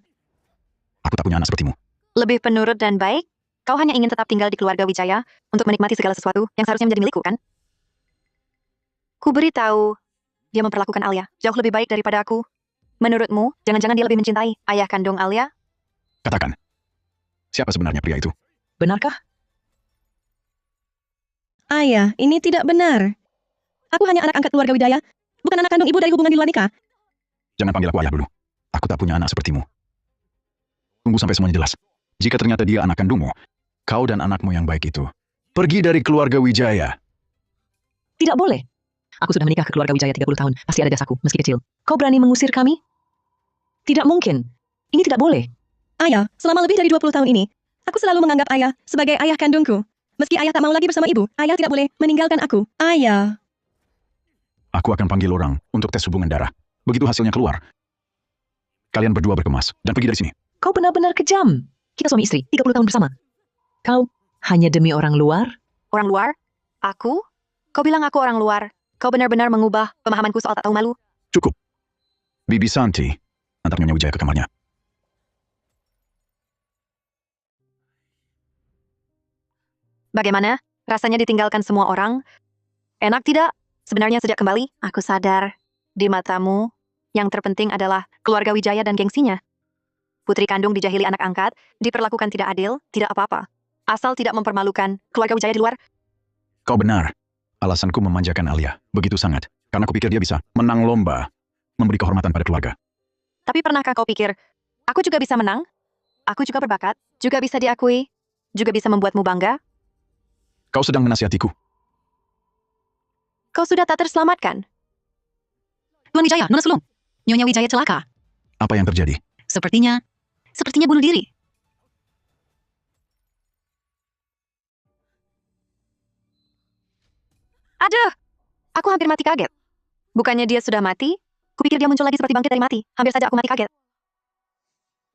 Aku tak punya anak sepertimu. Lebih penurut dan baik, kau hanya ingin tetap tinggal di keluarga Wijaya untuk menikmati segala sesuatu yang seharusnya menjadi milikku, kan? Ku beritahu, dia memperlakukan Alia jauh lebih baik daripada aku. Menurutmu, jangan-jangan dia lebih mencintai ayah kandung Alia? Katakan, siapa sebenarnya pria itu? Benarkah? Ayah, ini tidak benar. Aku hanya anak angkat keluarga Wijaya, bukan anak kandung ibu dari hubungan di luar nikah. Jangan panggil aku ayah dulu. Aku tak punya anak sepertimu. Tunggu sampai semuanya jelas. Jika ternyata dia anak kandungmu, kau dan anakmu yang baik itu pergi dari keluarga Wijaya. Tidak boleh. Aku sudah menikah ke keluarga Wijaya 30 tahun. Pasti ada jasaku, meski kecil. Kau berani mengusir kami? Tidak mungkin. Ini tidak boleh. Ayah, selama lebih dari 20 tahun ini, aku selalu menganggap ayah sebagai ayah kandungku. Meski ayah tak mau lagi bersama ibu, ayah tidak boleh meninggalkan aku. Ayah. Aku akan panggil orang untuk tes hubungan darah. Begitu hasilnya keluar, kalian berdua berkemas dan pergi dari sini. Kau benar-benar kejam. Kita suami istri, 30 tahun bersama. Kau hanya demi orang luar? Orang luar? Aku? Kau bilang aku orang luar. Kau benar-benar mengubah pemahamanku soal tak tahu malu. Cukup. Bibi Santi, antar Nyonya Wijaya ke kamarnya. Bagaimana? Rasanya ditinggalkan semua orang? Enak tidak? Sebenarnya sejak kembali, aku sadar. Di matamu, yang terpenting adalah keluarga Wijaya dan gengsinya. Putri kandung dijahili anak angkat, diperlakukan tidak adil, tidak apa-apa. Asal tidak mempermalukan keluarga Wijaya di luar. Kau benar. Alasanku memanjakan Alia begitu sangat. Karena kupikir dia bisa menang lomba, memberi kehormatan pada keluarga. Tapi pernahkah kau pikir, aku juga bisa menang? Aku juga berbakat, juga bisa diakui, juga bisa membuatmu bangga? Kau sedang menasihatiku. Kau sudah tak terselamatkan. Tuan Wijaya, Nona sulung. Nyonya Wijaya celaka. Apa yang terjadi? Sepertinya bunuh diri. Aduh! Aku hampir mati kaget. Bukannya dia sudah mati, kupikir dia muncul lagi seperti bangkit dari mati. Hampir saja aku mati kaget.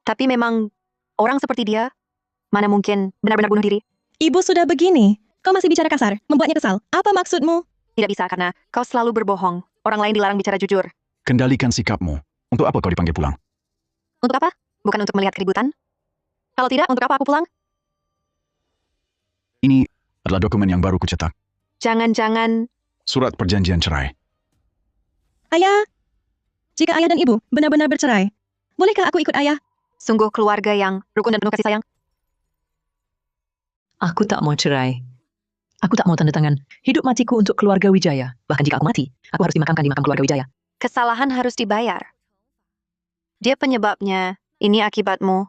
Tapi memang, orang seperti dia, mana mungkin benar-benar bunuh diri? Ibu sudah begini. Kau masih bicara kasar, membuatnya kesal. Apa maksudmu? Tidak bisa karena kau selalu berbohong. Orang lain dilarang bicara jujur. Kendalikan sikapmu. Untuk apa kau dipanggil pulang? Untuk apa? Bukan untuk melihat keributan? Kalau tidak, untuk apa aku pulang? Ini adalah dokumen yang baru kucetak. Jangan-jangan... Surat perjanjian cerai. Ayah. Jika ayah dan ibu benar-benar bercerai, bolehkah aku ikut ayah? Sungguh keluarga yang rukun dan penuh kasih sayang. Aku tak mau cerai. Aku tak mau tanda tangan hidup matiku untuk keluarga Wijaya. Bahkan jika aku mati, aku harus dimakamkan di makam keluarga Wijaya. Kesalahan harus dibayar. Dia penyebabnya. Ini akibatmu.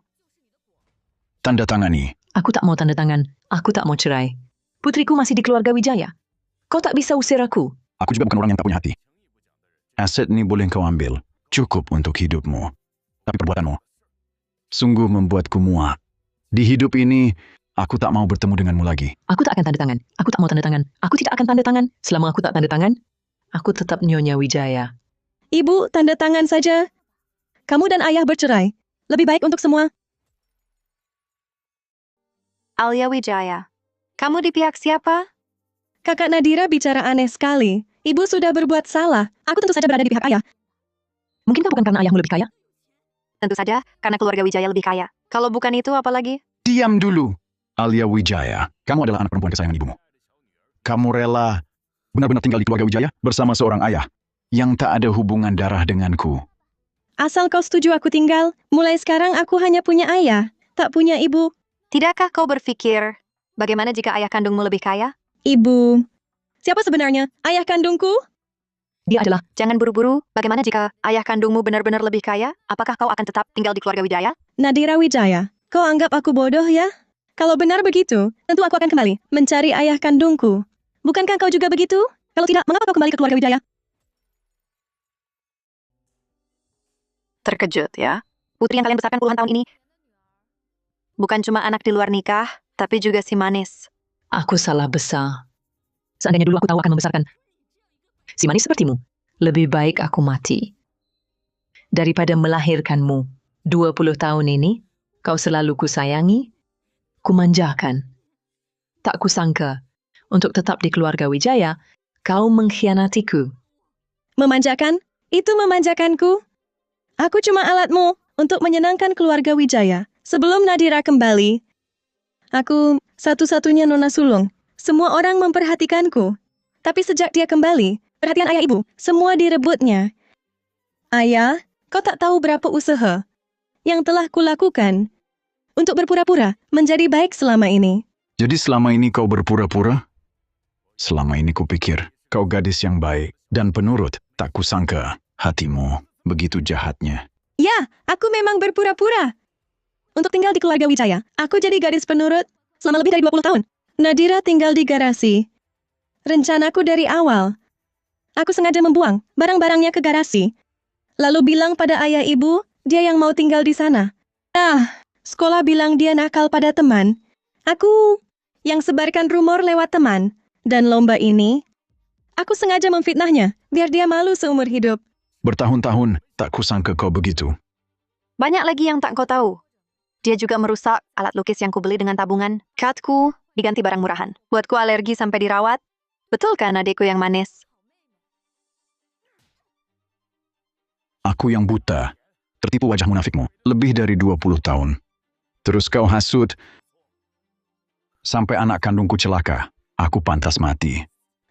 Tanda tangani. Aku tak mau tanda tangan. Aku tak mau cerai. Putriku masih di keluarga Wijaya. Kau tak bisa usir aku. Aku juga bukan orang yang tak punya hati. Aset ini boleh kau ambil. Cukup untuk hidupmu. Tapi perbuatanmu sungguh membuatku muak. Di hidup ini, aku tak mau bertemu denganmu lagi. Aku tak akan tanda tangan. Aku tak mau tanda tangan. Aku tidak akan tanda tangan. Selama aku tak tanda tangan, aku tetap Nyonya Wijaya. Ibu, tanda tangan saja. Kamu dan ayah bercerai. Lebih baik untuk semua. Alia Wijaya. Kamu di pihak siapa? Kakak Nadira bicara aneh sekali. Ibu sudah berbuat salah. Aku tentu saja berada di pihak ayah. Mungkinkah bukan karena ayahmu lebih kaya? Tentu saja, karena keluarga Wijaya lebih kaya. Kalau bukan itu, apa lagi? Diam dulu. Alia Wijaya, kamu adalah anak perempuan kesayangan ibumu. Kamu rela benar-benar tinggal di keluarga Wijaya bersama seorang ayah yang tak ada hubungan darah denganku. Asal kau setuju aku tinggal, mulai sekarang aku hanya punya ayah, tak punya ibu. Tidakkah kau berpikir, bagaimana jika ayah kandungmu lebih kaya? Ibu. Siapa sebenarnya? Ayah kandungku? Dia adalah, Jangan buru-buru, bagaimana jika ayah kandungmu benar-benar lebih kaya? Apakah kau akan tetap tinggal di keluarga Wijaya? Nadira Wijaya. Kau anggap aku bodoh ya? Kalau benar begitu, tentu aku akan kembali mencari ayah kandungku. Bukankah kau juga begitu? Kalau tidak, mengapa kau kembali ke keluarga Wijaya? Terkejut ya. Putri yang kalian besarkan puluhan tahun ini bukan cuma anak di luar nikah, tapi juga si manis. aku salah besar. Seandainya dulu aku tahu akan membesarkan si manis sepertimu, lebih baik aku mati. Daripada melahirkanmu 20 tahun ini, kau selalu kusayangi, kumanjakan. Tak kusangka, untuk tetap di keluarga Wijaya, kau mengkhianatiku. Memanjakan? Itu memanjakanku? Aku cuma alatmu untuk menyenangkan keluarga Wijaya. Sebelum Nadira kembali, aku satu-satunya nona sulung. Semua orang memperhatikanku. Tapi sejak dia kembali, perhatian ayah ibu, semua direbutnya. Ayah, kau tak tahu berapa usaha yang telah kulakukan untuk berpura-pura menjadi baik selama ini. Jadi selama ini kau berpura-pura? Selama ini kupikir kau gadis yang baik dan penurut. Tak kusangka hatimu begitu jahatnya. Ya, aku memang berpura-pura. Untuk tinggal di keluarga Wijaya, aku jadi gadis penurut selama lebih dari 20 tahun. Nadira tinggal di garasi. Rencanaku dari awal. Aku sengaja membuang barang-barangnya ke garasi. Lalu bilang pada ayah ibu, dia yang mau tinggal di sana. Sekolah bilang dia nakal pada teman. Aku yang sebarkan rumor lewat teman. Dan lomba ini, aku sengaja memfitnahnya, biar dia malu seumur hidup. Bertahun-tahun tak kusangka kau begitu. Banyak lagi yang tak kau tahu. Dia juga merusak alat lukis yang kubeli dengan tabungan. Catku diganti barang murahan. Buatku alergi sampai dirawat. Betul kan adikku yang manis? Aku yang buta, tertipu wajah munafikmu lebih dari 20 tahun. Terus kau hasut sampai anak kandungku celaka. Aku pantas mati.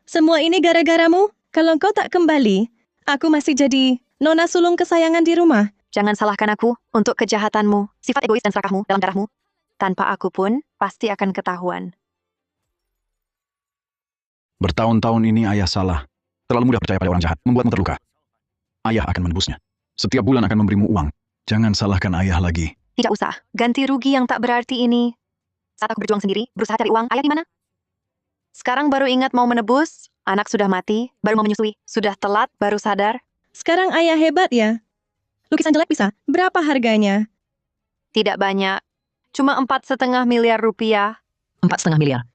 Semua ini gara-garamu. Kalau kau tak kembali, aku masih jadi nona sulung kesayangan di rumah. Jangan salahkan aku untuk kejahatanmu, sifat egois dan serakahmu dalam darahmu. Tanpa aku pun, pasti akan ketahuan. Bertahun-tahun ini ayah salah. Terlalu mudah percaya pada orang jahat, membuatmu terluka. Ayah akan menebusnya. Setiap bulan akan memberimu uang. Jangan salahkan ayah lagi. Tidak usah, ganti rugi yang tak berarti ini. Saat aku berjuang sendiri, berusaha cari uang, ayah di mana? Sekarang baru ingat mau menebus, anak sudah mati, baru mau menyusui, sudah telat, baru sadar. Sekarang ayah hebat ya. Lukisan jelek bisa. Berapa harganya? Tidak banyak, cuma 4,5 miliar rupiah. 4,5 miliar.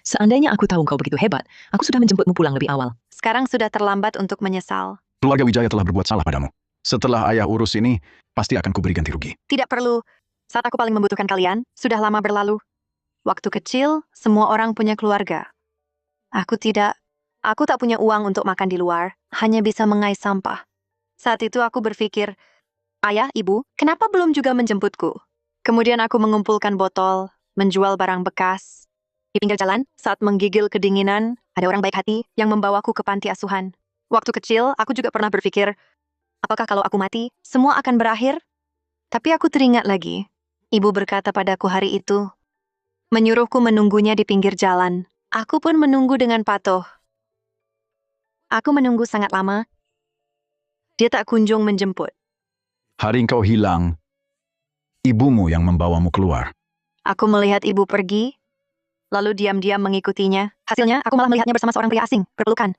Seandainya aku tahu kau begitu hebat, aku sudah menjemputmu pulang lebih awal. Sekarang sudah terlambat untuk menyesal. Keluarga Wijaya telah berbuat salah padamu. Setelah ayah urus ini, pasti akan kuberi ganti rugi. Tidak perlu. Saat aku paling membutuhkan kalian, sudah lama berlalu. Waktu kecil, semua orang punya keluarga. Aku tidak. Aku tak punya uang untuk makan di luar, hanya bisa mengais sampah. Saat itu aku berpikir, ayah, ibu, kenapa belum juga menjemputku? Kemudian aku mengumpulkan botol, menjual barang bekas. Di pinggir jalan, saat menggigil kedinginan, ada orang baik hati yang membawaku ke panti asuhan. Waktu kecil, aku juga pernah berpikir, apakah kalau aku mati, semua akan berakhir? Tapi aku teringat lagi. Ibu berkata padaku hari itu, menyuruhku menunggunya di pinggir jalan. Aku pun menunggu dengan patuh. Aku menunggu sangat lama. Dia tak kunjung menjemput. Hari engkau hilang, ibumu yang membawamu keluar. Aku melihat ibu pergi, lalu diam-diam mengikutinya. Hasilnya, aku malah melihatnya bersama seorang pria asing, berpelukan.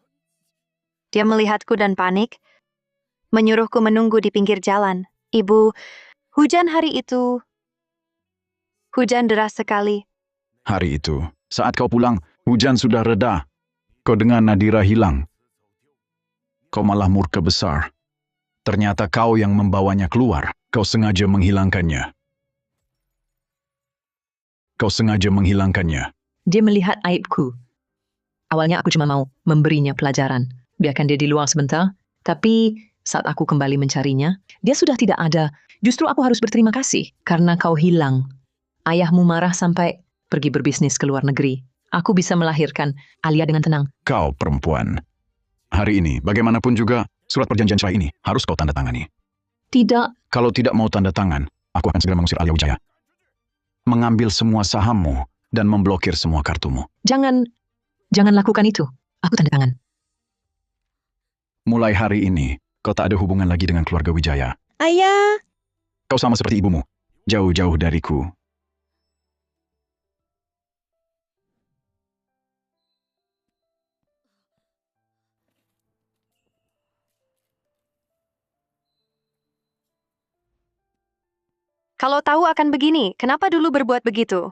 Dia melihatku dan panik, menyuruhku menunggu di pinggir jalan. Ibu, hujan hari itu. Hujan deras sekali. Hari itu, saat kau pulang, hujan sudah reda. Kau dengan Nadira hilang. Kau malah murka besar. Ternyata kau yang membawanya keluar. Kau sengaja menghilangkannya. Kau sengaja menghilangkannya. Dia melihat aibku. Awalnya aku cuma mau memberinya pelajaran. Biarkan dia di luar sebentar. Tapi saat aku kembali mencarinya, dia sudah tidak ada. Justru aku harus berterima kasih karena kau hilang. Ayahmu marah sampai pergi berbisnis ke luar negeri. Aku bisa melahirkan Alia dengan tenang. Kau perempuan. Hari ini, bagaimanapun juga, surat perjanjian cerai ini harus kau tanda tangani. Tidak, Kalau tidak mau tanda tangan, aku akan segera mengusir Alia Wijaya. Mengambil semua sahammu dan memblokir semua kartumu. jangan lakukan itu. Aku tanda tangan. Mulai hari ini, kau tak ada hubungan lagi dengan keluarga Wijaya. Ayah, Kau sama seperti ibumu, jauh-jauh dariku. Kalau tahu akan begini, kenapa dulu berbuat begitu?